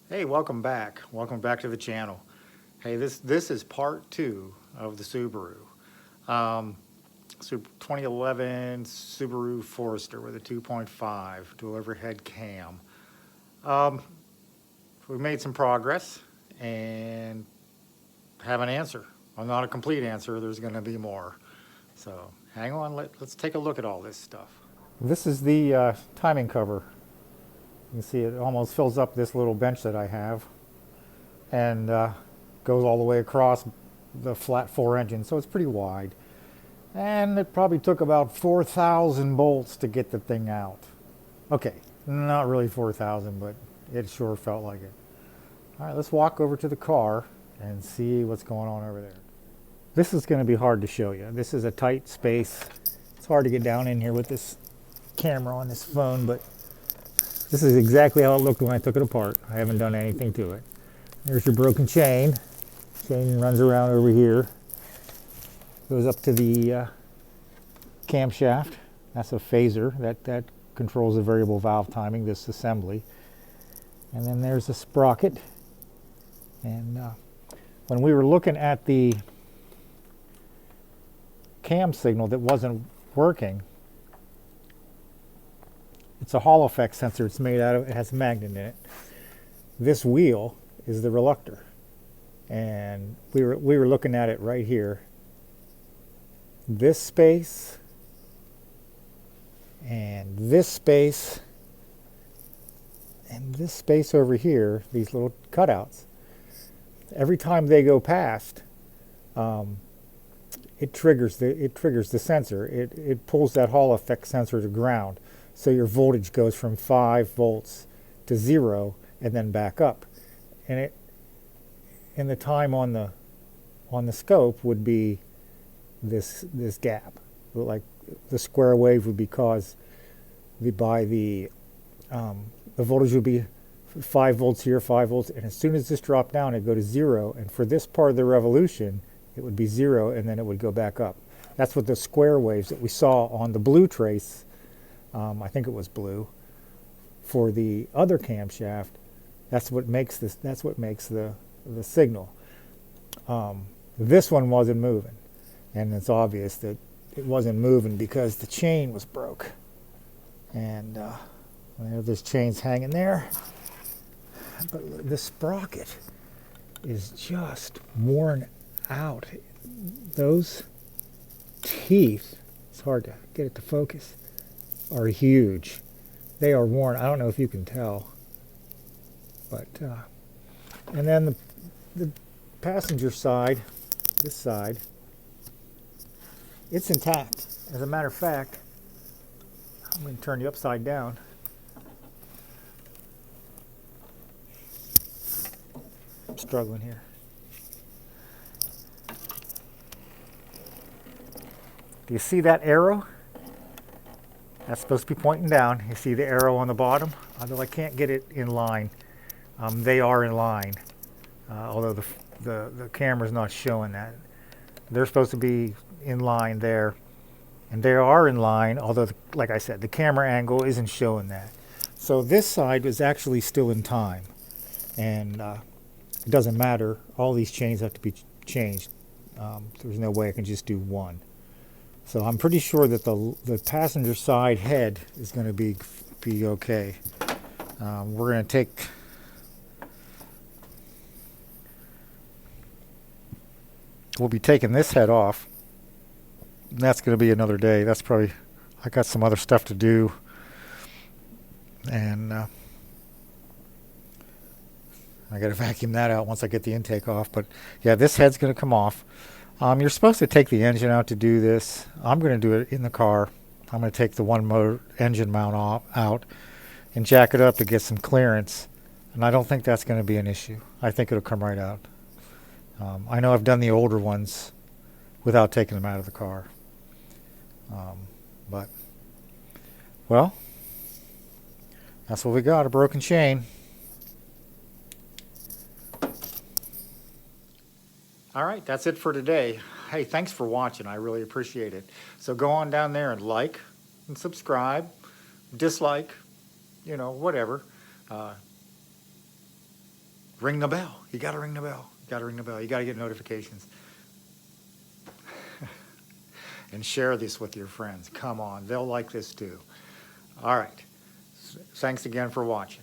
Hey, welcome back. Welcome back to the channel. Hey, this is part two of the Subaru. 2011 Subaru Forester with a 2.5 dual overhead cam. Um, we made some progress and have an answer. Well, not a complete answer. There's going to be more. So hang on. Let's take a look at all this stuff. This is the timing cover. You can see it almost fills up this little bench that I have, and goes all the way across the flat 4 engine, so it's pretty wide. And it probably took about 4,000 bolts to get the thing out. Okay, not really 4,000, but it sure felt like it. All right, let's walk over to the car and see what's going on over there. This is going to be hard to show you. This is a tight space. It's hard to get down in here with this camera on this phone, but this is exactly how it looked when I took it apart. I haven't done anything to it. There's your broken chain. Chain runs around over here. Goes up to the camshaft. That's a phaser. That controls the variable valve timing, this assembly. And then there's the sprocket. And when we were looking at the cam signal that wasn't working, it's a Hall effect sensor. It's made out of, it has a magnet in it. This wheel is the reluctor. And we were looking at it right here. This space and this space and this space over here, these little cutouts, every time they go past, it triggers the sensor. It pulls that Hall effect sensor to ground. So your voltage goes from 5 volts to 0 and then back up. And the time on the scope would be this gap. Like the square wave would be caused by the voltage would be 5 volts here, 5 volts, and as soon as this dropped down, it'd go to 0. And for this part of the revolution, it would be 0, and then it would go back up. That's what the square waves that we saw on the blue trace. I think it was blue. For the other camshaft, that's what makes this. That's what makes the signal. This one wasn't moving, and it's obvious that it wasn't moving because the chain was broke. And there's chains hanging there, but the sprocket is just worn out. Those teeth, it's hard to get it to focus, are huge. They are worn. I don't know if you can tell, but and then the passenger side, this side, it's intact. As a matter of fact, I'm going to turn you upside down. I'm struggling here. Do you see that arrow? That's supposed to be pointing down. You see the arrow on the bottom? Although I can't get it in line. They are in line, although the camera's not showing that. They're supposed to be in line there, and they are in line, although, like I said, the camera angle isn't showing that. So this side is actually still in time, and it doesn't matter. All these chains have to be changed. There's no way I can just do one. So I'm pretty sure that the passenger side head is going to be okay. We're going to we'll be taking this head off. And that's going to be another day. That's probably, I got some other stuff to do. And I got to vacuum that out once I get the intake off. But yeah, this head's going to come off. You're supposed to take the engine out to do this. I'm going to do it in the car. I'm going to take the one motor engine mount out and jack it up to get some clearance. And I don't think that's going to be an issue. I think it'll come right out. I know I've done the older ones without taking them out of the car. But, well, that's what we got, a broken chain. All right, that's it for today. Hey, thanks for watching. I really appreciate it. So go on down there and like and subscribe, dislike, whatever. ring the bell. You got to ring the bell. You got to ring the bell. You got to get notifications. And share this with your friends. Come on, they'll like this too. All right. Thanks again for watching.